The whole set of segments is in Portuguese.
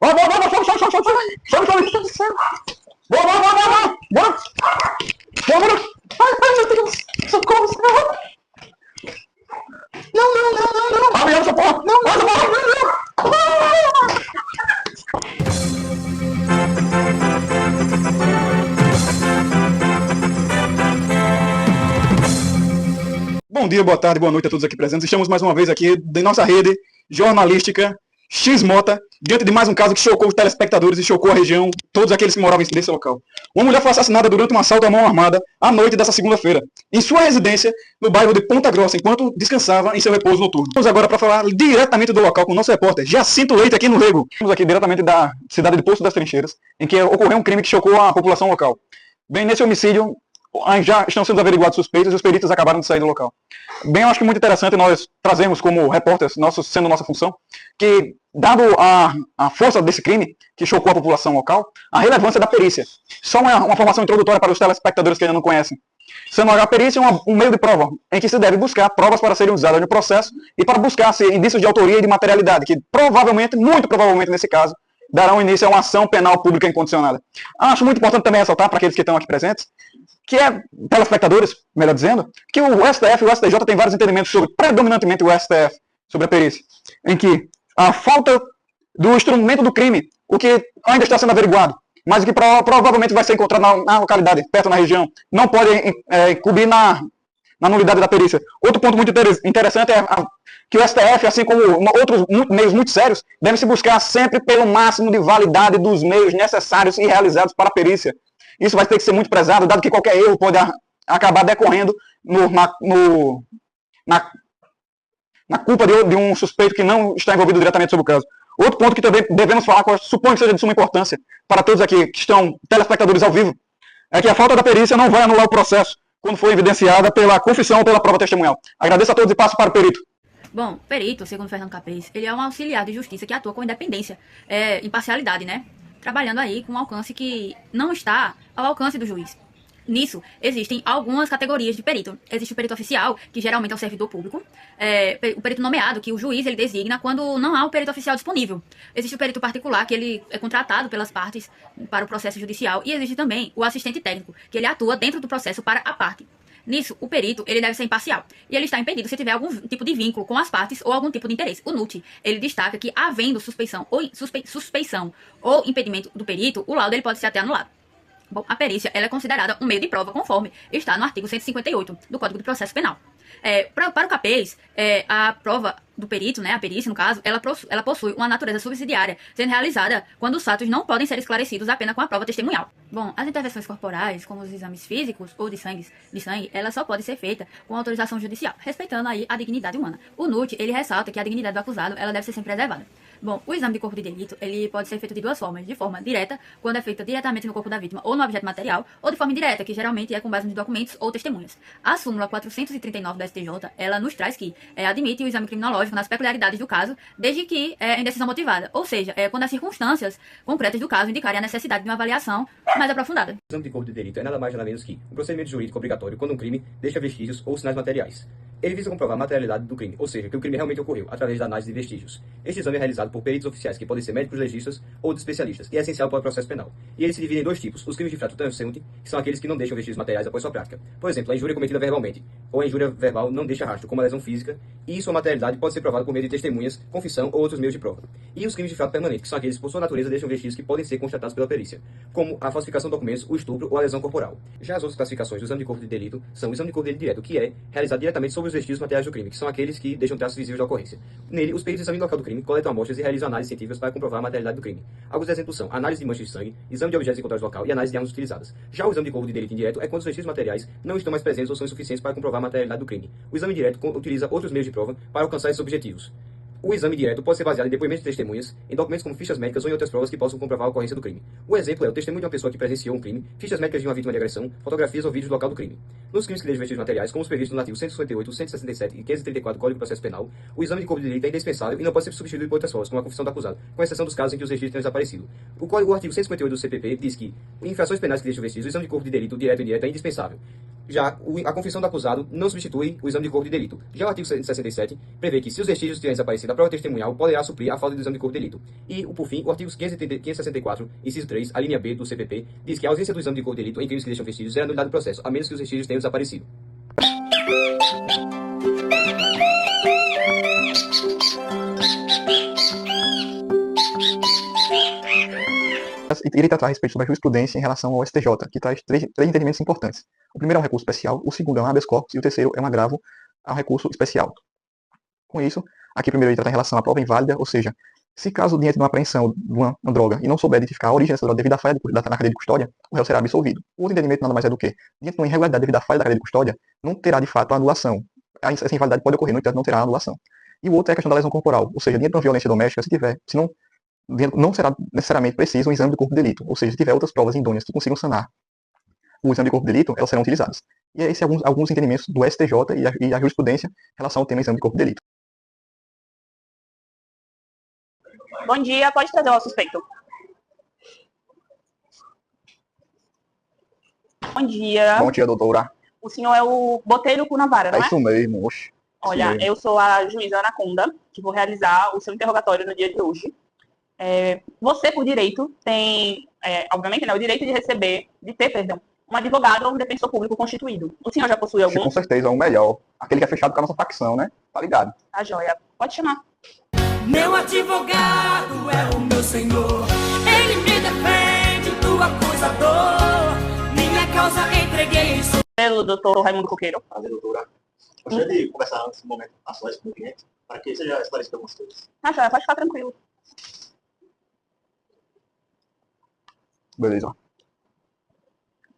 Bora, sobe. Bora. Ai, meu Deus. Socorro, socorro. Não. Abre essa porra. Não. Bom dia, boa tarde, boa noite a todos aqui presentes. Estamos mais uma vez aqui de nossa rede jornalística X-Mota, diante de mais um caso que chocou os telespectadores e chocou a região, todos aqueles que moravam nesse local. Uma mulher foi assassinada durante um assalto à mão armada à noite dessa segunda-feira, em sua residência, no bairro de Ponta Grossa, enquanto descansava em seu repouso noturno. Vamos agora para falar diretamente do local com o nosso repórter Jacinto Leite aqui no Rego. Estamos aqui diretamente da cidade de Poço das Trincheiras, em que ocorreu um crime que chocou a população local. Bem, nesse homicídio, já estão sendo averiguados suspeitos e os peritos acabaram de sair do local. Bem, eu acho que é muito interessante nós trazermos como repórteres, sendo nossa função, que, dado a força desse crime, que chocou a população local, a relevância da perícia. Só uma formação introdutória para os telespectadores que ainda não conhecem. Sendo a perícia um meio de prova, em que se deve buscar provas para serem usadas no processo e para buscar-se indícios de autoria e de materialidade, que provavelmente, muito provavelmente nesse caso, darão início a uma ação penal pública incondicionada. Acho muito importante também ressaltar, para aqueles que estão aqui presentes, que telespectadores, melhor dizendo, que o STF e o STJ têm vários entendimentos sobre, predominantemente o STF, sobre a perícia, em que a falta do instrumento do crime, o que ainda está sendo averiguado, mas o que provavelmente vai ser encontrado na localidade, perto na região, não pode incluir na nulidade da perícia. Outro ponto muito interessante é que o STF, assim como outros meios muito sérios, deve se buscar sempre pelo máximo de validade dos meios necessários e realizados para a perícia. Isso vai ter que ser muito prezado, dado que qualquer erro pode acabar decorrendo na culpa de um suspeito que não está envolvido diretamente sobre o caso. Outro ponto que também devemos falar, que eu suponho que seja de suma importância para todos aqui que estão telespectadores ao vivo, é que a falta da perícia não vai anular o processo quando for evidenciada pela confissão ou pela prova testemunhal. Agradeço a todos e passo para o perito. Bom, perito, segundo Fernando Capriz, ele é um auxiliar de justiça que atua com independência, imparcialidade, né? Trabalhando aí com um alcance que não está ao alcance do juiz. Nisso, existem algumas categorias de perito. Existe o perito oficial, que geralmente é o servidor público. O perito nomeado, que o juiz ele designa quando não há o perito oficial disponível. Existe o perito particular, que ele é contratado pelas partes para o processo judicial. E existe também o assistente técnico, que ele atua dentro do processo para a parte. Nisso, o perito ele deve ser imparcial. E ele está impedido se tiver algum tipo de vínculo com as partes ou algum tipo de interesse. O NUT, ele destaca que, havendo suspeição ou impedimento do perito, o laudo ele pode ser até anulado. Bom, a perícia ela é considerada um meio de prova conforme está no artigo 158 do Código de Processo Penal. Para o CAPES, a prova do perito, né, a perícia no caso, ela possui uma natureza subsidiária, sendo realizada quando os fatos não podem ser esclarecidos apenas com a prova testemunhal. Bom, as intervenções corporais, como os exames físicos ou de sangue, ela só pode ser feita com autorização judicial, respeitando aí a dignidade humana. O NUT, ele ressalta que a dignidade do acusado, ela deve ser sempre preservada. Bom, o exame de corpo de delito, ele pode ser feito de duas formas. De forma direta, quando é feita diretamente no corpo da vítima ou no objeto material, ou de forma indireta, que geralmente é com base nos documentos ou testemunhas. A súmula 439 da STJ, ela nos traz que admite o exame criminológico nas peculiaridades do caso, desde que em decisão motivada. Ou seja, quando as circunstâncias concretas do caso indicarem a necessidade de uma avaliação mais aprofundada. O exame de corpo de delito é nada mais nada menos que um procedimento jurídico obrigatório quando um crime deixa vestígios ou sinais materiais. Ele visa comprovar a materialidade do crime, ou seja, que o crime realmente ocorreu, através da análise de vestígios. Este exame é realizado por peritos oficiais, que podem ser médicos legistas ou especialistas, e é essencial para o processo penal. E ele se divide em dois tipos: os crimes de frato transeunte, que são aqueles que não deixam vestígios materiais após sua prática. Por exemplo, a injúria cometida verbalmente, ou a injúria verbal não deixa rastro, como a lesão física, e sua materialidade pode ser provada por meio de testemunhas, confissão ou outros meios de prova. E os crimes de frato permanente, que são aqueles que por sua natureza deixam vestígios que podem ser constatados pela perícia, como a falsificação de documentos, o estupro ou a lesão corporal. Já as outras classificações do exame de corpo de delito são o exame de corpo de delito direto, que é realizado diretamente sobre os vestígios materiais do crime, que são aqueles que deixam traços visíveis da ocorrência. Nele, os peritos examinam o local do crime, coletam amostras e realizam análises científicas para comprovar a materialidade do crime. Alguns exemplos são análise de manchas de sangue, exame de objetos encontrados no local e análise de armas utilizadas. Já o exame de corpo de delito indireto é quando os vestígios materiais não estão mais presentes ou são insuficientes para comprovar a materialidade do crime. O exame direto utiliza outros meios de prova para alcançar esses objetivos. O exame direto pode ser baseado em depoimentos de testemunhas, em documentos como fichas médicas ou em outras provas que possam comprovar a ocorrência do crime. O exemplo é o testemunho de uma pessoa que presenciou um crime, fichas médicas de uma vítima de agressão, fotografias ou vídeos do local do crime. Nos crimes que deixam vestígios materiais, como os previstos no artigo 158, 167 e 534 do Código de Processo Penal, o exame de corpo de delito é indispensável e não pode ser substituído por outras formas, como a confissão do acusado, com exceção dos casos em que os registros tenham desaparecido. O artigo 158 do CPP diz que, em infrações penais que deixam vestígios, o exame de corpo de delito direto e indireto é indispensável. Já a confissão do acusado não substitui o exame de corpo de delito. Já o artigo 167 prevê que, se os vestígios tiverem desaparecido, a prova testemunhal poderá suprir a falta do exame de corpo de delito. E, por fim, o artigo 564, inciso 3, a linha B do CPP, diz que a ausência do exame de corpo de delito em crimes que deixam vestígios é nulidade do processo, a menos que os vestígios tenham desaparecido. Irei tratar a respeito sobre a jurisprudência em relação ao STJ, que traz três entendimentos importantes. O primeiro é um recurso especial, o segundo é um habeas corpus e o terceiro é um agravo ao recurso especial. Com isso, aqui primeiro irei tratar em relação à prova inválida, ou seja, se caso diante de uma apreensão de uma droga e não souber identificar a origem dessa droga devido à falha na cadeia de custódia, o réu será absolvido. O outro entendimento nada mais é do que, diante de uma irregularidade devido à falha da cadeia de custódia, não terá de fato a anulação. Essa invalidade pode ocorrer, no entanto, não terá a anulação. E o outro é a questão da lesão corporal, ou seja, diante de uma violência doméstica, não será necessariamente preciso um exame de corpo de delito, ou seja, se tiver outras provas idôneas que consigam sanar o exame de corpo de delito, elas serão utilizadas. E esses são alguns entendimentos do STJ e a jurisprudência em relação ao tema exame de corpo de delito. Bom dia, pode trazer o suspeito. Bom dia. Bom dia, doutora. O senhor é o Botelho Cunavara, não é? É isso mesmo, oxe. Olha, eu sou a juíza Anaconda, que vou realizar o seu interrogatório no dia de hoje. Você, por direito, tem, obviamente, o direito de ter, um advogado ou um defensor público constituído. O senhor já possui algum? Com certeza, é o melhor. Aquele que é fechado com a nossa facção, né? Tá ligado? Tá joia. Pode chamar. Meu advogado é o meu senhor, ele me defende do acusador, minha causa entreguei. Pelo doutor Raimundo Coqueiro. Prazer, doutora. Gostaria de conversar nesse momento a sós com o cliente, para que seja esclarecido algumas coisas. Tá joia, pode ficar tranquilo. Beleza.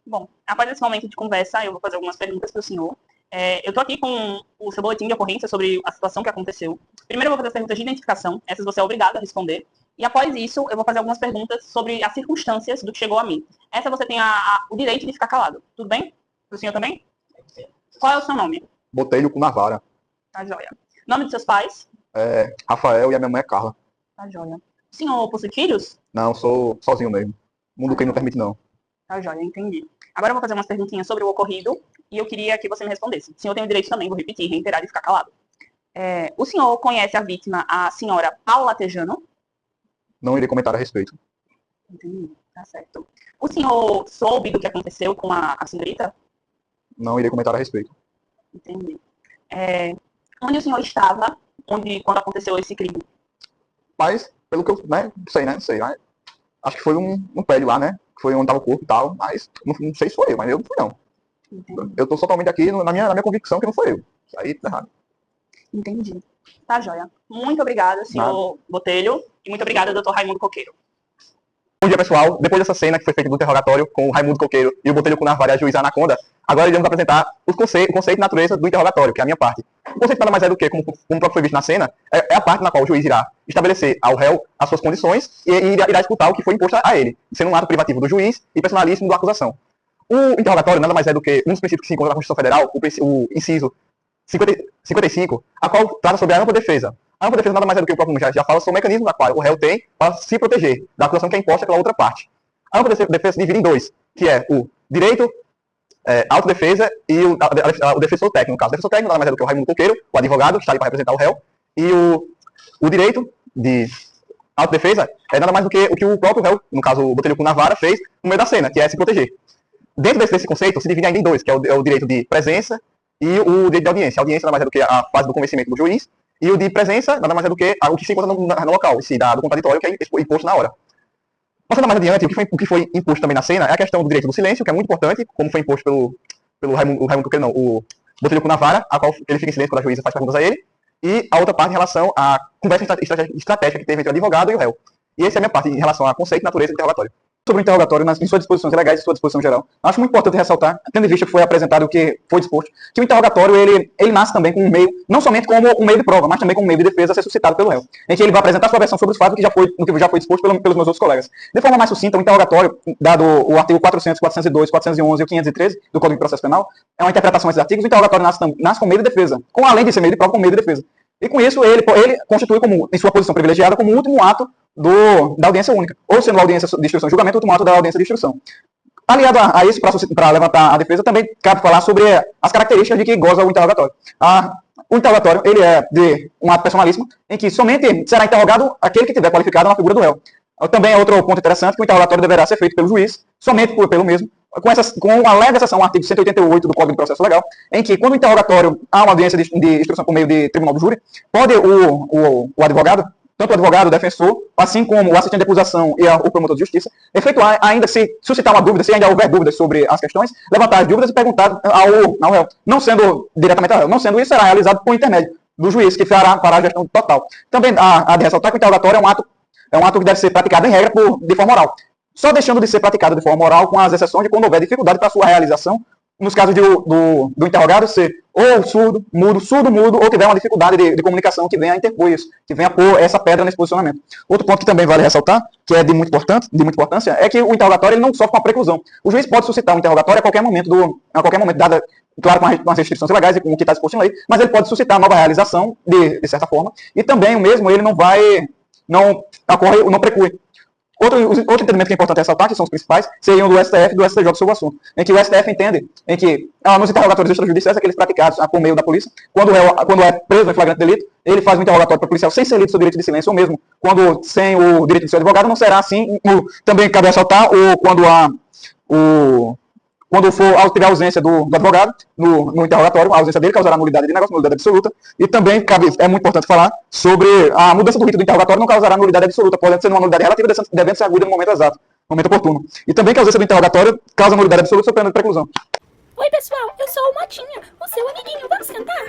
Bom, após esse momento de conversa, eu vou fazer algumas perguntas para o senhor. Eu estou aqui com o seu boletim de ocorrência sobre a situação que aconteceu. Primeiro eu vou fazer as perguntas de identificação, essas você é obrigado a responder. E após isso, eu vou fazer algumas perguntas sobre as circunstâncias do que chegou a mim. Essa você tem o direito de ficar calado. Tudo bem? O senhor também? Qual é o seu nome? Botelho Cunavara. Tá joia. Nome dos seus pais? Rafael e a minha mãe é Carla. Tá joia. O senhor possui filhos? Não, sou sozinho mesmo. O mundo que não permite, não. Tá joia, entendi. Agora eu vou fazer umas perguntinhas sobre o ocorrido e eu queria que você me respondesse. O senhor tem o direito também, vou repetir, reiterar e ficar calado. O senhor conhece a vítima, a senhora Paula Tejano? Não irei comentar a respeito. Entendi, tá certo. O senhor soube do que aconteceu com a senhorita? Não irei comentar a respeito. Entendi. Onde o senhor estava quando aconteceu esse crime? Mas, pelo que eu não sei. Acho que foi um prédio lá, né? Que foi onde estava o corpo e tal, mas não sei se foi eu, mas eu não fui não. Entendi. Eu tô totalmente aqui na minha convicção que não foi eu. Isso aí tá errado. Entendi. Tá joia. Muito obrigada, senhor Botelho, e muito obrigada, doutor Raimundo Coqueiro. Bom dia, pessoal. Depois dessa cena que foi feita do interrogatório com o Raimundo Coqueiro e o Botelho Cunavara e a juíza Anaconda, agora iremos apresentar o conceito e natureza do interrogatório, que é a minha parte. O conceito nada mais é do que, como próprio foi visto na cena, é a parte na qual o juiz irá estabelecer ao réu as suas condições e irá escutar o que foi imposto a ele, sendo um ato privativo do juiz e personalíssimo da acusação. O interrogatório nada mais é do que um dos princípios que se encontra na Constituição Federal, o inciso 55, a qual trata sobre a ampla defesa. A ampla defesa nada mais é do que o próprio já fala sobre o mecanismo da qual o réu tem para se proteger da acusação que é imposta pela outra parte. A ampla defesa se divide em dois, que é o direito autodefesa e o defensor técnico. No caso, o defensor técnico nada mais é do que o Raimundo Coqueiro, o advogado, que está ali para representar o réu, e o direito de autodefesa é nada mais do que o que o próprio réu, no caso o Botelho Cunavara, fez no meio da cena, que é se proteger. Dentro desse conceito, se divide ainda em dois, que é o direito de presença e o direito de audiência. A audiência nada mais é do que a fase do convencimento do juiz, e o de presença nada mais é do que o que se encontra no local, do contraditório, que é imposto na hora. Passando mais adiante, o que foi imposto também na cena é a questão do direito do silêncio, que é muito importante, como foi imposto pelo Raimundo Coqueiro, não, o Botelho Cunavara, a qual ele fica em silêncio quando a juíza faz perguntas a ele, e a outra parte em relação à conversa estratégica que teve entre o advogado e o réu. E essa é a minha parte em relação a conceito e natureza do interrogatório. Sobre o interrogatório, em suas disposições legais e sua disposição geral, acho muito importante ressaltar, tendo em vista que foi apresentado o que foi disposto, que o interrogatório ele nasce também com um meio, não somente como um meio de prova, mas também como um meio de defesa a ser suscitado pelo réu, em que ele vai apresentar sua versão sobre os fatos que já foi disposto pelos meus outros colegas. De forma mais sucinta, o interrogatório, dado o artigo 400, 402, 411 e o 513 do Código de Processo Penal, é uma interpretação desses artigos. O interrogatório nasce com meio de defesa, além de ser meio de prova, com meio de defesa. E com isso, ele constitui, em sua posição privilegiada, como o último ato da audiência única, ou sendo a audiência de instrução e julgamento, o último ato da audiência de instrução. Aliado a isso, para levantar a defesa, também cabe falar sobre as características de que goza o interrogatório. O interrogatório, ele é de um ato personalíssimo, em que somente será interrogado aquele que tiver qualificado na figura do réu. Também é outro ponto interessante, que o interrogatório deverá ser feito pelo juiz, somente pelo mesmo, com uma leve exceção ao artigo 188 do Código de Processo Legal, em que, quando o interrogatório há uma audiência de instrução por meio de tribunal do júri, pode o advogado, tanto o advogado, o defensor, assim como o assistente de acusação e o promotor de justiça, efetuar, ainda se suscitar uma dúvida, se ainda houver dúvidas sobre as questões, levantar as dúvidas e perguntar ao réu. Não sendo diretamente ao réu, não sendo isso, será realizado por intermédio do juiz, que fará a gestão total. Também há de ressaltar que o interrogatório é um ato que deve ser praticado em regra de forma oral. Só deixando de ser praticado de forma oral, com as exceções de quando houver dificuldade para sua realização, nos casos do interrogado ser ou surdo, mudo, ou tiver uma dificuldade de comunicação que venha a interpor isso, que venha a pôr essa pedra nesse posicionamento. Outro ponto que também vale ressaltar, que é de muita importância, é que o interrogatório ele não sofre com a preclusão. O juiz pode suscitar um interrogatório a qualquer momento, dada, claro, com as restrições legais e com o que está disposto em lei, mas ele pode suscitar nova realização, de certa forma, e também o mesmo, ele não preclui. Outro entendimento que é importante ressaltar, que são os principais, seriam do STF e do STJ sobre o assunto, em que o STF entende em que, nos interrogatórios extrajudiciais, aqueles praticados por meio da polícia, quando é preso em flagrante delito, ele faz um interrogatório para o policial sem ser lido seu direito de silêncio, ou mesmo quando sem o direito de seu advogado, não será assim. Também cabe ressaltar quando tiver ausência do advogado no interrogatório, a ausência dele causará nulidade de negócio, nulidade absoluta. E também é muito importante falar sobre a mudança do rito do interrogatório, não causará nulidade absoluta, podendo ser uma nulidade relativa, devendo ser arguida no momento exato, no momento oportuno. E também que a ausência do interrogatório causa nulidade absoluta sob pena de preclusão. Oi pessoal, eu sou o Motinha, o seu amiguinho, vamos cantar?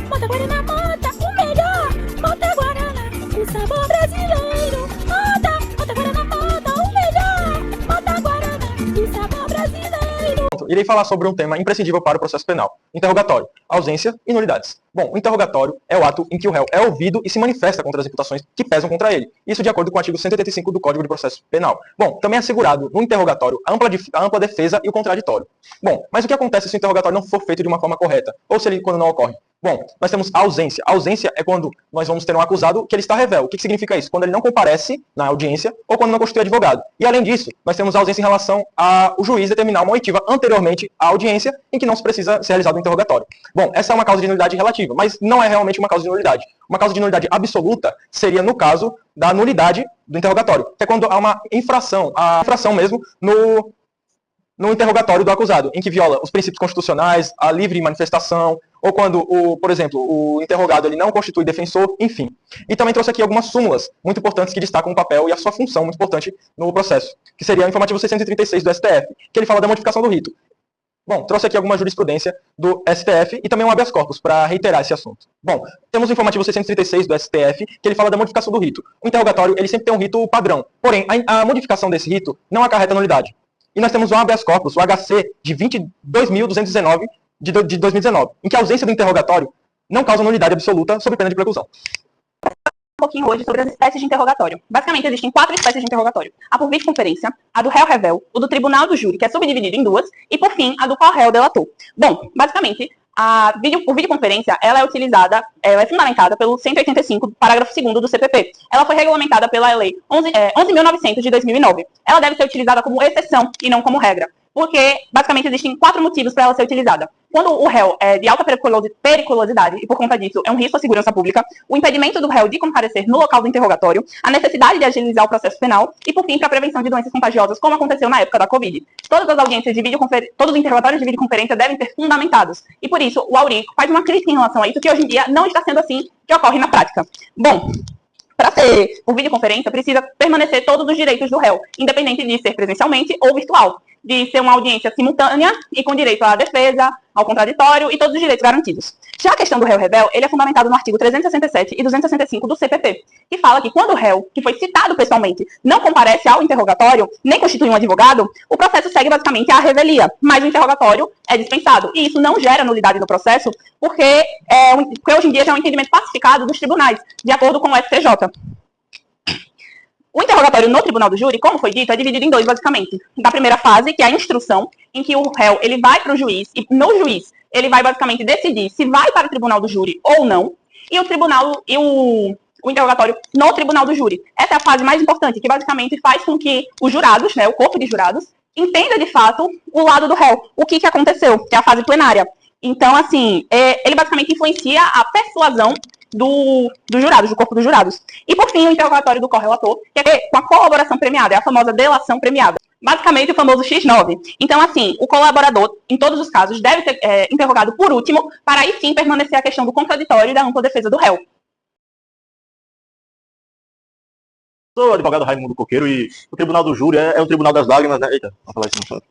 Mota Guaraná, Mota, o melhor, Mota Guaraná, o sabor brasileiro. Mota Guaraná, Mota, o melhor, Mota Guaraná, o sabor brasileiro. Irei falar sobre um tema imprescindível para o processo penal: interrogatório, ausência e nulidades. Bom, o interrogatório é o ato em que o réu é ouvido e se manifesta contra as imputações que pesam contra ele. Isso de acordo com o artigo 185 do Código de Processo Penal. Bom, também é assegurado no interrogatório a ampla defesa e o contraditório. Bom, mas o que acontece se o interrogatório não for feito de uma forma correta? Ou se ele quando não ocorre? Bom, nós temos a ausência. A ausência é quando nós vamos ter um acusado que ele está revel. O que significa isso? Quando ele não comparece na audiência ou quando não constitui advogado. E além disso, nós temos a ausência em relação ao juiz determinar uma oitiva anteriormente à audiência em que não se precisa ser realizado o interrogatório. Bom, essa é uma causa de nulidade relativa, mas não é realmente uma causa de nulidade. Uma causa de nulidade absoluta seria no caso da nulidade do interrogatório, que é quando há uma infração, a infração mesmo no interrogatório do acusado, em que viola os princípios constitucionais, a livre manifestação, ou quando, por exemplo, o interrogado ele não constitui defensor, enfim. E também trouxe aqui algumas súmulas muito importantes que destacam o papel e a sua função muito importante no processo, que seria o informativo 636 do STF, que ele fala da modificação do rito. Bom, trouxe aqui alguma jurisprudência do STF e também um habeas corpus para reiterar esse assunto. Bom, temos o informativo 636 do STF, que ele fala da modificação do rito. O interrogatório, ele sempre tem um rito padrão, porém, a modificação desse rito não acarreta nulidade. E nós temos o habeas corpus, o HC de 22.219 de 2019, em que a ausência do interrogatório não causa nulidade absoluta sob pena de preclusão. Um pouquinho hoje sobre as espécies de interrogatório. Basicamente, existem 4 espécies de interrogatório: a por videoconferência, a do réu revel, o do tribunal do júri, que é subdividido em 2, e, por fim, a do qual réu delator. Bom, basicamente, por videoconferência, ela é fundamentada pelo 185, parágrafo 2º do CPP. Ela foi regulamentada pela Lei 11.900 de 2009. Ela deve ser utilizada como exceção e não como regra, porque, basicamente, existem 4 motivos para ela ser utilizada. Quando o réu é de alta periculosidade, e por conta disso é um risco à segurança pública, o impedimento do réu de comparecer no local do interrogatório, a necessidade de agilizar o processo penal e, por fim, para a prevenção de doenças contagiosas, como aconteceu na época da Covid. Todas as audiências de todos os interrogatórios de videoconferência devem ser fundamentados. E, por isso, o Auri faz uma crítica em relação a isso, que hoje em dia não está sendo assim que ocorre na prática. Bom, para ser por videoconferência, precisa permanecer todos os direitos do réu, independente de ser presencialmente ou virtual, de ser uma audiência simultânea e com direito à defesa, ao contraditório e todos os direitos garantidos. Já a questão do réu revel, ele é fundamentado no artigo 367 e 265 do CPP, que fala que quando o réu, que foi citado pessoalmente, não comparece ao interrogatório, nem constitui um advogado, o processo segue basicamente à revelia, mas o interrogatório é dispensado. E isso não gera nulidade no processo, porque hoje em dia já é um entendimento pacificado dos tribunais, de acordo com o STJ. O interrogatório no tribunal do júri, como foi dito, é dividido em 2, basicamente. Da primeira fase, que é a instrução, em que o réu ele vai para o juiz, e no juiz ele vai basicamente decidir se vai para o tribunal do júri ou não, e o interrogatório no tribunal do júri. Essa é a fase mais importante, que basicamente faz com que os jurados, o corpo de jurados, entenda de fato o lado do réu, o que aconteceu, que é a fase plenária. Então, assim, ele basicamente influencia a persuasão dos jurados, do corpo dos jurados. E, por fim, o interrogatório do correlator, que é com a colaboração premiada, é a famosa delação premiada. Basicamente, o famoso X9. Então, assim, o colaborador, em todos os casos, deve ser interrogado por último, para aí sim permanecer a questão do contraditório e da ampla defesa do réu. Sou o advogado Raimundo Coqueiro e o Tribunal do Júri é o Tribunal das Lágrimas, né? Eita, vou falar isso não sabe.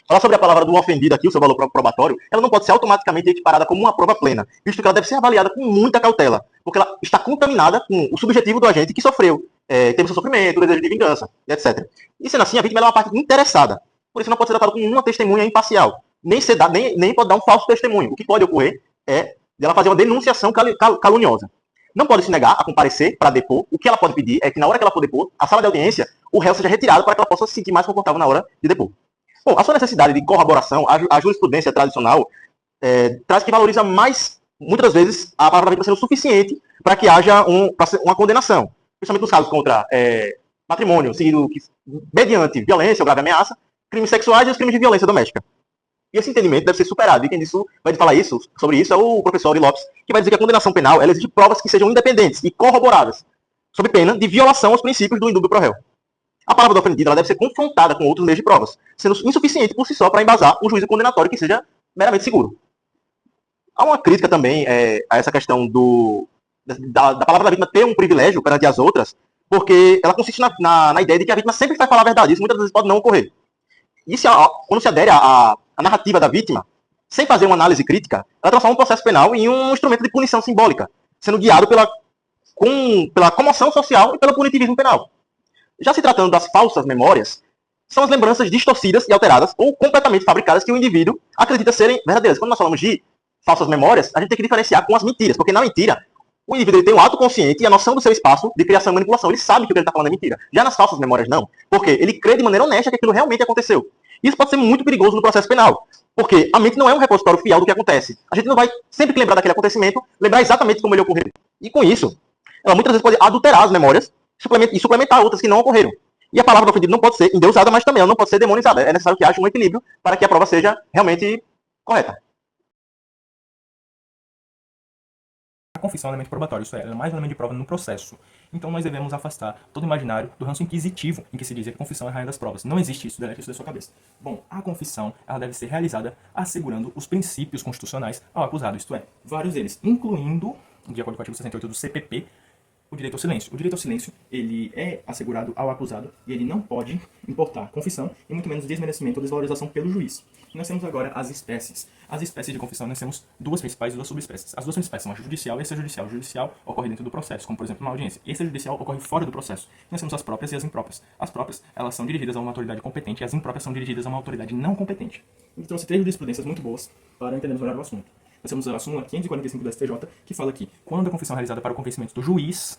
Falar sobre a palavra do ofendido aqui, o seu valor probatório, ela não pode ser automaticamente equiparada como uma prova plena, visto que ela deve ser avaliada com muita cautela, porque ela está contaminada com o subjetivo do agente que sofreu, teve seu sofrimento, o desejo de vingança, etc. E sendo assim, a vítima é uma parte interessada, por isso não pode ser tratada como uma testemunha imparcial, nem pode dar um falso testemunho. O que pode ocorrer é dela fazer uma denunciação caluniosa. Não pode se negar a comparecer para depor. O que ela pode pedir é que, na hora que ela for depor, a sala de audiência, o réu seja retirado para que ela possa se sentir mais confortável na hora de depor. Bom, a sua necessidade de corroboração, a jurisprudência tradicional, traz que valoriza mais, muitas vezes, a palavra da vítima sendo suficiente para que haja uma condenação. Principalmente nos casos contra patrimônio, seguido mediante violência ou grave ameaça, crimes sexuais e os crimes de violência doméstica. E esse entendimento deve ser superado. E quem vai falar sobre isso é o professor Auri Lopes, que vai dizer que a condenação penal ela exige provas que sejam independentes e corroboradas, sob pena de violação aos princípios do indúbio pro réu. A palavra do ofendido ela deve ser confrontada com outros meios de provas, sendo insuficiente por si só para embasar um juízo condenatório que seja meramente seguro. Há uma crítica também a essa questão da palavra da vítima ter um privilégio perante as outras, porque ela consiste na ideia de que a vítima sempre vai falar a verdade. Isso muitas vezes pode não ocorrer. E quando se adere à narrativa da vítima, sem fazer uma análise crítica, ela transforma um processo penal em um instrumento de punição simbólica, sendo guiado pela comoção social e pelo punitivismo penal. Já se tratando das falsas memórias, são as lembranças distorcidas e alteradas ou completamente fabricadas que o indivíduo acredita serem verdadeiras. Quando nós falamos de falsas memórias, a gente tem que diferenciar com as mentiras, porque na mentira, o indivíduo ele tem um autoconsciente e a noção do seu espaço de criação e manipulação. Ele sabe que o que ele está falando é mentira. Já nas falsas memórias, não. Porque ele crê de maneira honesta que aquilo realmente aconteceu. Isso pode ser muito perigoso no processo penal. Porque a mente não é um repositório fiel do que acontece. A gente não vai, sempre que lembrar daquele acontecimento, lembrar exatamente como ele ocorreu. E com isso, ela muitas vezes pode adulterar as memórias e suplementar outras que não ocorreram. E a palavra do ofendido não pode ser endeusada, mas também ela não pode ser demonizada. É necessário que haja um equilíbrio para que a prova seja realmente correta. A confissão é um elemento probatório, isso é mais um elemento de prova no processo. Então nós devemos afastar todo o imaginário do ranço inquisitivo em que se diz que a confissão é a rainha das provas. Não existe isso, delete isso da sua cabeça. Bom, a confissão ela deve ser realizada assegurando os princípios constitucionais ao acusado, isto é, vários deles, incluindo, de acordo com o artigo 68 do CPP, o direito ao silêncio. O direito ao silêncio, ele é assegurado ao acusado e ele não pode importar confissão e muito menos desmerecimento ou desvalorização pelo juiz. E nós temos agora as espécies. As espécies de confissão, nós temos duas principais e duas subespécies. As duas principais são a judicial e a extrajudicial. A judicial ocorre dentro do processo, como por exemplo uma audiência. E a extrajudicial ocorre fora do processo. Nós temos as próprias e as impróprias. As próprias, elas são dirigidas a uma autoridade competente e as impróprias são dirigidas a uma autoridade não competente. Eu trouxe 3 jurisprudências muito boas para entendermos melhor o assunto. Nós temos a súmula 545 do STJ, que fala que quando a confissão é realizada para o convencimento do juiz,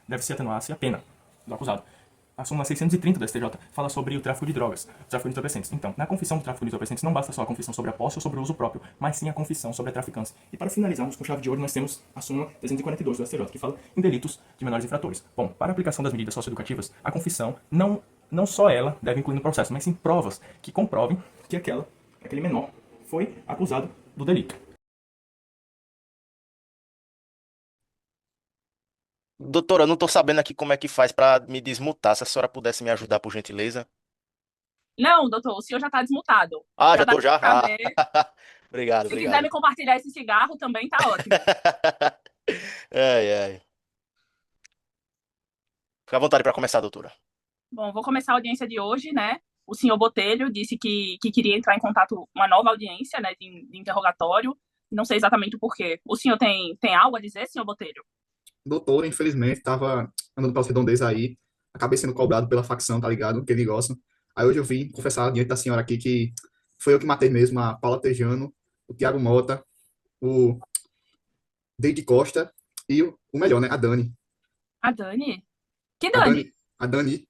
deve-se atenuar-se a pena do acusado. A súmula 630 do STJ fala sobre o tráfico de drogas, o tráfico de entorpecentes. Então, na confissão do tráfico de entorpecentes não basta só a confissão sobre a posse ou sobre o uso próprio, mas sim a confissão sobre a traficância. E para finalizarmos com chave de ouro, nós temos a súmula 342 do STJ, que fala em delitos de menores infratores. Bom, para a aplicação das medidas socioeducativas, a confissão não só ela deve incluir no processo, mas sim provas que comprovem que aquele menor foi acusado do delito. Doutora, eu não tô sabendo aqui como é que faz pra me desmutar. Se a senhora pudesse me ajudar, por gentileza. Não, doutor, o senhor já está desmutado. Ah, já tô já? Ah, Cadê? obrigado, Se quiser obrigado. me compartilhar esse cigarro, também tá ótimo. Ai, ai. Fica à vontade pra começar, doutora. Bom, vou começar a audiência de hoje, né? O senhor Botelho disse que queria entrar em contato, uma nova audiência, né, de interrogatório. Não sei exatamente o porquê. O senhor tem algo a dizer, senhor Botelho? Doutor, infelizmente, estava andando pelas redondezas aí, acabei sendo cobrado pela facção, tá ligado? Que ele gosta. Aí hoje eu vim confessar diante da senhora aqui que foi eu que matei mesmo a Paula Tejano, o Thiago Mota, o Deide Costa e o melhor, né? A Dani. A Dani? Que A Dani? Dani, a Dani